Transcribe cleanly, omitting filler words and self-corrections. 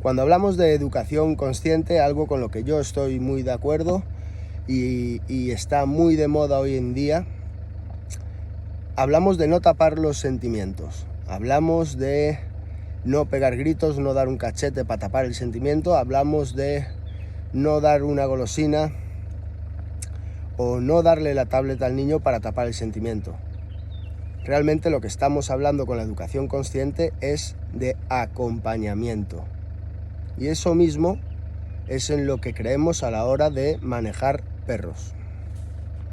Cuando hablamos de educación consciente, algo con lo que yo estoy muy de acuerdo y está muy de moda hoy en día, hablamos de no tapar los sentimientos, hablamos de no pegar gritos, no dar un cachete para tapar el sentimiento, hablamos de no dar una golosina o no darle la tablet al niño para tapar el sentimiento. Realmente lo que estamos hablando con la educación consciente es de acompañamiento. Y eso mismo es en lo que creemos a la hora de manejar perros.